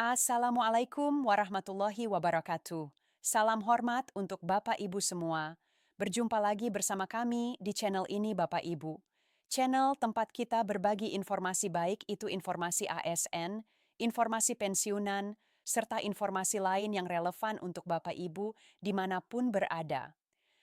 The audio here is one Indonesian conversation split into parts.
Assalamualaikum warahmatullahi wabarakatuh. Salam hormat untuk Bapak Ibu semua. Berjumpa lagi bersama kami di channel ini Bapak Ibu. Channel tempat kita berbagi informasi baik itu informasi ASN, informasi pensiunan, serta informasi lain yang relevan untuk Bapak Ibu dimanapun berada.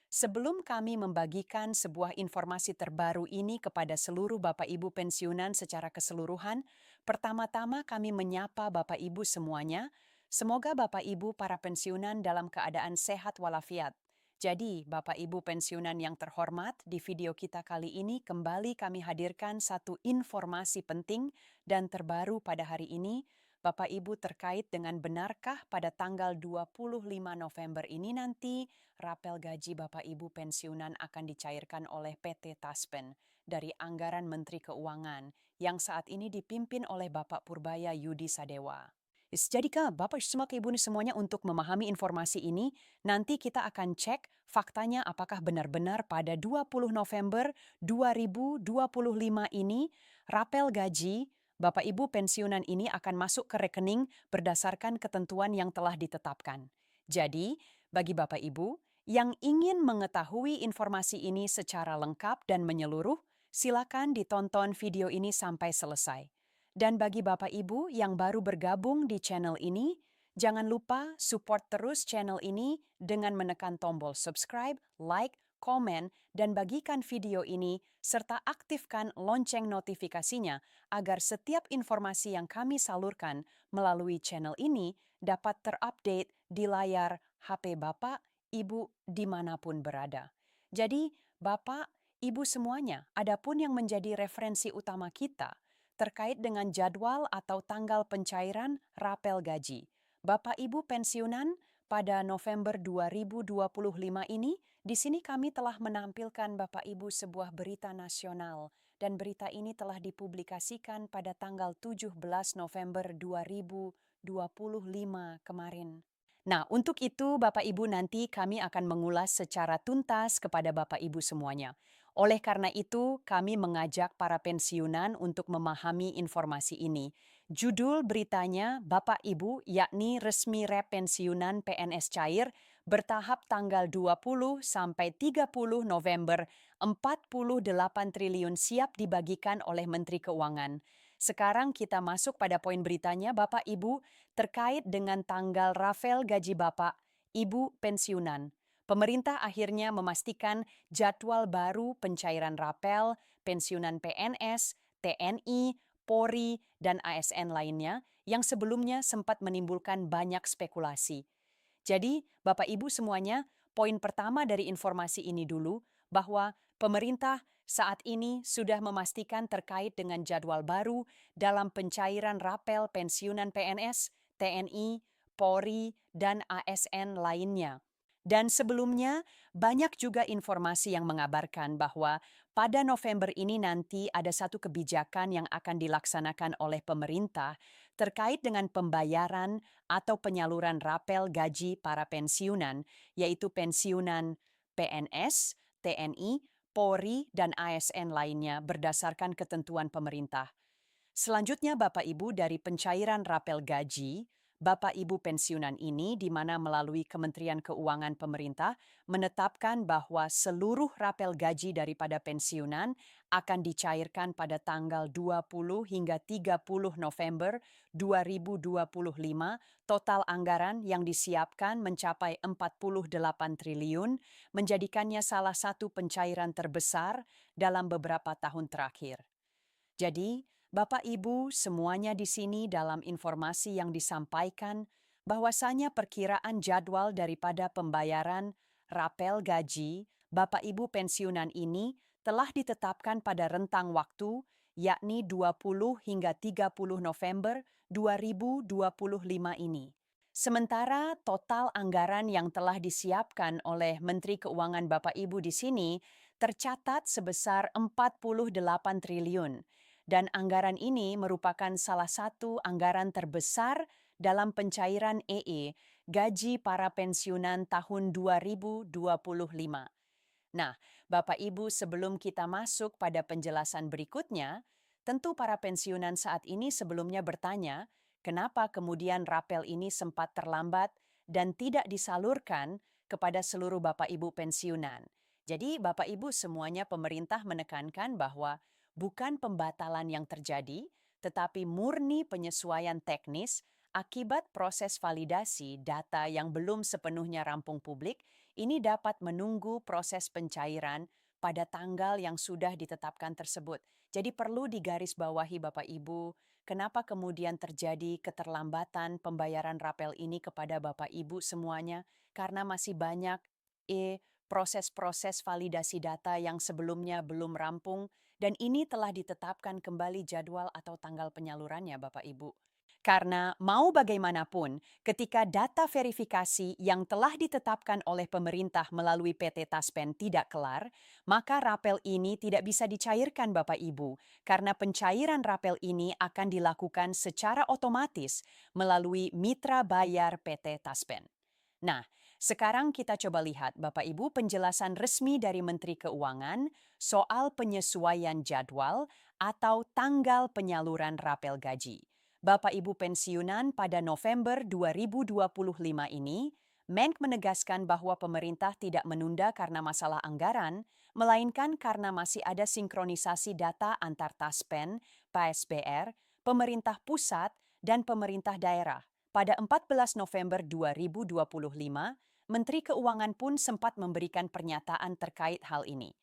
Sebelum kami membagikan sebuah informasi terbaru ini kepada seluruh Bapak Ibu pensiunan secara keseluruhan, pertama-tama kami menyapa Bapak Ibu semuanya. Semoga Bapak Ibu para pensiunan dalam keadaan sehat walafiat. Jadi, Bapak Ibu pensiunan yang terhormat, di video kita kali ini kembali kami hadirkan satu informasi penting dan terbaru pada hari ini, Bapak Ibu terkait dengan benarkah pada tanggal 25 November ini nanti rapel gaji Bapak Ibu pensiunan akan dicairkan oleh PT Taspen dari anggaran Menteri Keuangan yang saat ini dipimpin oleh Bapak Purbaya Yudi Sadewa. Jadikah Bapak semua Ibu semuanya untuk memahami informasi ini, nanti kita akan cek faktanya apakah benar-benar pada 20 November 2025 ini rapel gaji Bapak Ibu pensiunan ini akan masuk ke rekening berdasarkan ketentuan yang telah ditetapkan. Jadi, bagi Bapak Ibu yang ingin mengetahui informasi ini secara lengkap dan menyeluruh, silakan ditonton video ini sampai selesai. Dan bagi Bapak Ibu yang baru bergabung di channel ini, jangan lupa support terus channel ini dengan menekan tombol subscribe, like, komen, dan bagikan video ini, serta aktifkan lonceng notifikasinya agar setiap informasi yang kami salurkan melalui channel ini dapat terupdate di layar HP Bapak, Ibu dimanapun berada. Jadi, Bapak, Ibu semuanya, adapun yang menjadi referensi utama kita terkait dengan jadwal atau tanggal pencairan rapel gaji. Bapak Ibu pensiunan pada November 2025 ini, di sini kami telah menampilkan Bapak Ibu sebuah berita nasional dan berita ini telah dipublikasikan pada tanggal 17 November 2025 kemarin. Nah, untuk itu Bapak Ibu nanti kami akan mengulas secara tuntas kepada Bapak Ibu semuanya. Oleh karena itu, kami mengajak para pensiunan untuk memahami informasi ini. Judul beritanya Bapak Ibu yakni resmi rep pensiunan PNS cair bertahap tanggal 20 sampai 30 November 48 triliun siap dibagikan oleh Menteri Keuangan. Sekarang kita masuk pada poin beritanya Bapak Ibu terkait dengan tanggal rapel gaji Bapak, Ibu pensiunan. Pemerintah akhirnya memastikan jadwal baru pencairan rapel, pensiunan PNS, TNI, Polri, dan ASN lainnya yang sebelumnya sempat menimbulkan banyak spekulasi. Jadi, Bapak Ibu semuanya, poin pertama dari informasi ini dulu bahwa pemerintah saat ini sudah memastikan terkait dengan jadwal baru dalam pencairan rapel pensiunan PNS, TNI, Polri, dan ASN lainnya. Dan sebelumnya, banyak juga informasi yang mengabarkan bahwa pada November ini nanti ada satu kebijakan yang akan dilaksanakan oleh pemerintah terkait dengan pembayaran atau penyaluran rapel gaji para pensiunan, yaitu pensiunan PNS, TNI, Polri, dan ASN lainnya berdasarkan ketentuan pemerintah. Selanjutnya Bapak Ibu dari pencairan rapel gaji, Bapak Ibu pensiunan ini di mana melalui Kementerian Keuangan pemerintah menetapkan bahwa seluruh rapel gaji daripada pensiunan akan dicairkan pada tanggal 20 hingga 30 November 2025. Total anggaran yang disiapkan mencapai 48 triliun, menjadikannya salah satu pencairan terbesar dalam beberapa tahun terakhir. Jadi, Bapak Ibu semuanya di sini dalam informasi yang disampaikan bahwasanya perkiraan jadwal daripada pembayaran rapel gaji Bapak Ibu pensiunan ini telah ditetapkan pada rentang waktu yakni 20 hingga 30 November 2025 ini. Sementara total anggaran yang telah disiapkan oleh Menteri Keuangan Bapak Ibu di sini tercatat sebesar 48 triliun. Dan anggaran ini merupakan salah satu anggaran terbesar dalam pencairan gaji para pensiunan tahun 2025. Nah, Bapak Ibu sebelum kita masuk pada penjelasan berikutnya, tentu para pensiunan saat ini sebelumnya bertanya, kenapa kemudian rapel ini sempat terlambat dan tidak disalurkan kepada seluruh Bapak Ibu pensiunan. Jadi Bapak Ibu semuanya pemerintah menekankan bahwa bukan pembatalan yang terjadi, tetapi murni penyesuaian teknis akibat proses validasi data yang belum sepenuhnya rampung publik. Ini dapat menunggu proses pencairan pada tanggal yang sudah ditetapkan tersebut. Jadi perlu digarisbawahi Bapak Ibu, kenapa kemudian terjadi keterlambatan pembayaran rapel ini kepada Bapak Ibu semuanya? Karena masih banyak proses-proses validasi data yang sebelumnya belum rampung dan ini telah ditetapkan kembali jadwal atau tanggal penyalurannya Bapak Ibu. Karena mau bagaimanapun, ketika data verifikasi yang telah ditetapkan oleh pemerintah melalui PT Taspen tidak kelar, maka rapel ini tidak bisa dicairkan Bapak Ibu, karena pencairan rapel ini akan dilakukan secara otomatis melalui mitra bayar PT Taspen. Nah, sekarang kita coba lihat Bapak Ibu penjelasan resmi dari Menteri Keuangan soal penyesuaian jadwal atau tanggal penyaluran rapel gaji. Bapak Ibu pensiunan pada November 2025 ini, Menk menegaskan bahwa pemerintah tidak menunda karena masalah anggaran, melainkan karena masih ada sinkronisasi data antar Taspen, PSBR, pemerintah pusat, dan pemerintah daerah. Pada 14 November 2025, Menteri Keuangan pun sempat memberikan pernyataan terkait hal ini.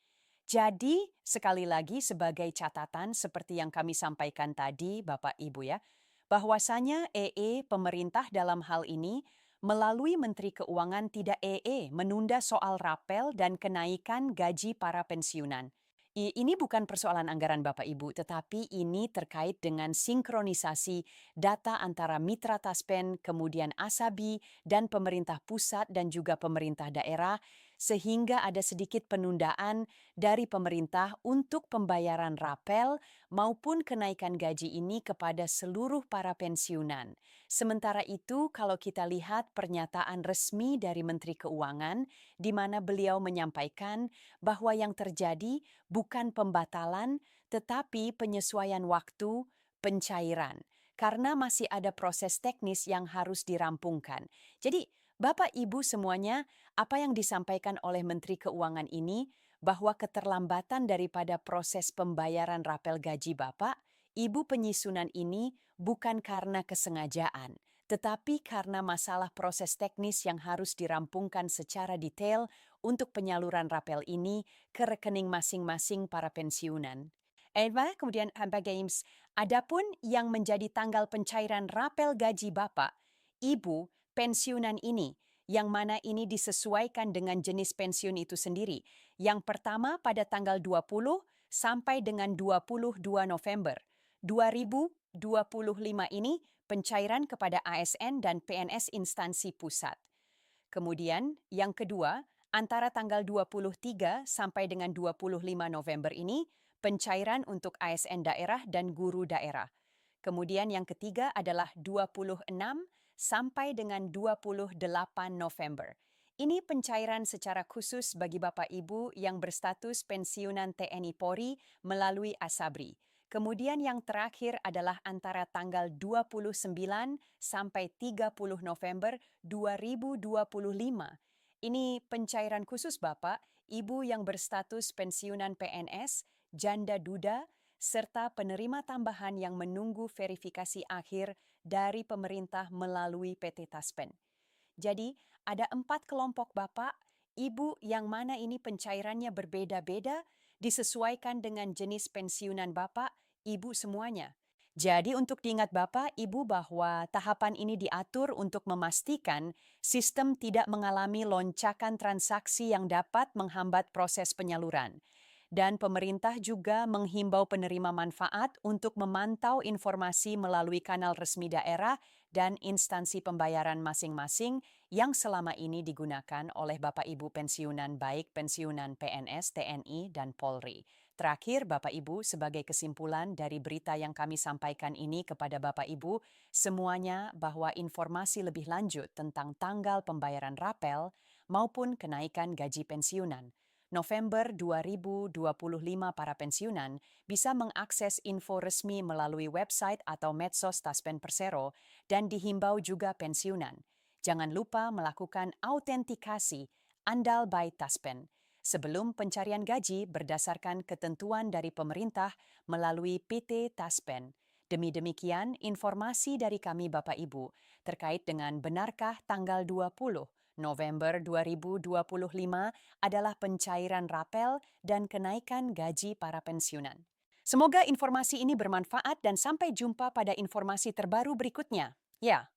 Jadi, sekali lagi sebagai catatan seperti yang kami sampaikan tadi, Bapak Ibu ya, bahwasanya pemerintah dalam hal ini melalui Menteri Keuangan tidak menunda soal rapel dan kenaikan gaji para pensiunan. Ini bukan persoalan anggaran Bapak Ibu, tetapi ini terkait dengan sinkronisasi data antara Mitra Taspen, kemudian Asabi, dan pemerintah pusat dan juga pemerintah daerah, sehingga ada sedikit penundaan dari pemerintah untuk pembayaran rapel maupun kenaikan gaji ini kepada seluruh para pensiunan. Sementara itu, kalau kita lihat pernyataan resmi dari Menteri Keuangan, di mana beliau menyampaikan bahwa yang terjadi bukan pembatalan, tetapi penyesuaian waktu pencairan. Karena masih ada proses teknis yang harus dirampungkan. Jadi, Bapak Ibu semuanya, apa yang disampaikan oleh Menteri Keuangan ini bahwa keterlambatan daripada proses pembayaran rapel gaji Bapak, Ibu penyusunan ini bukan karena kesengajaan, tetapi karena masalah proses teknis yang harus dirampungkan secara detail untuk penyaluran rapel ini ke rekening masing-masing para pensiunan. Kemudian Games, adapun yang menjadi tanggal pencairan rapel gaji Bapak, Ibu pensiunan ini, yang mana ini disesuaikan dengan jenis pensiun itu sendiri. Yang pertama pada tanggal 20 sampai dengan 22 November 2025 ini pencairan kepada ASN dan PNS instansi pusat. Kemudian yang kedua, antara tanggal 23 sampai dengan 25 November ini pencairan untuk ASN daerah dan guru daerah. Kemudian yang ketiga adalah 26 sampai dengan 28 November. Ini pencairan secara khusus bagi Bapak Ibu yang berstatus pensiunan TNI Polri melalui Asabri. Kemudian yang terakhir adalah antara tanggal 29 sampai 30 November 2025. Ini pencairan khusus Bapak, Ibu yang berstatus pensiunan PNS, janda duda, serta penerima tambahan yang menunggu verifikasi akhir dari pemerintah melalui PT Taspen. Jadi, ada 4 kelompok Bapak, Ibu yang mana ini pencairannya berbeda-beda, disesuaikan dengan jenis pensiunan Bapak, Ibu semuanya. Jadi untuk diingat Bapak, Ibu bahwa tahapan ini diatur untuk memastikan sistem tidak mengalami loncakan transaksi yang dapat menghambat proses penyaluran. Dan pemerintah juga menghimbau penerima manfaat untuk memantau informasi melalui kanal resmi daerah dan instansi pembayaran masing-masing yang selama ini digunakan oleh Bapak Ibu pensiunan baik pensiunan PNS, TNI, dan Polri. Terakhir, Bapak Ibu, sebagai kesimpulan dari berita yang kami sampaikan ini kepada Bapak Ibu, semuanya bahwa informasi lebih lanjut tentang tanggal pembayaran rapel maupun kenaikan gaji pensiunan November 2025 para pensiunan bisa mengakses info resmi melalui website atau medsos Taspen Persero dan dihimbau juga pensiunan. Jangan lupa melakukan autentikasi Andal by Taspen sebelum pencarian gaji berdasarkan ketentuan dari pemerintah melalui PT Taspen. Demikian informasi dari kami Bapak Ibu terkait dengan benarkah tanggal 20 November 2025 adalah pencairan rapel dan kenaikan gaji para pensiunan. Semoga informasi ini bermanfaat dan sampai jumpa pada informasi terbaru berikutnya. Ya.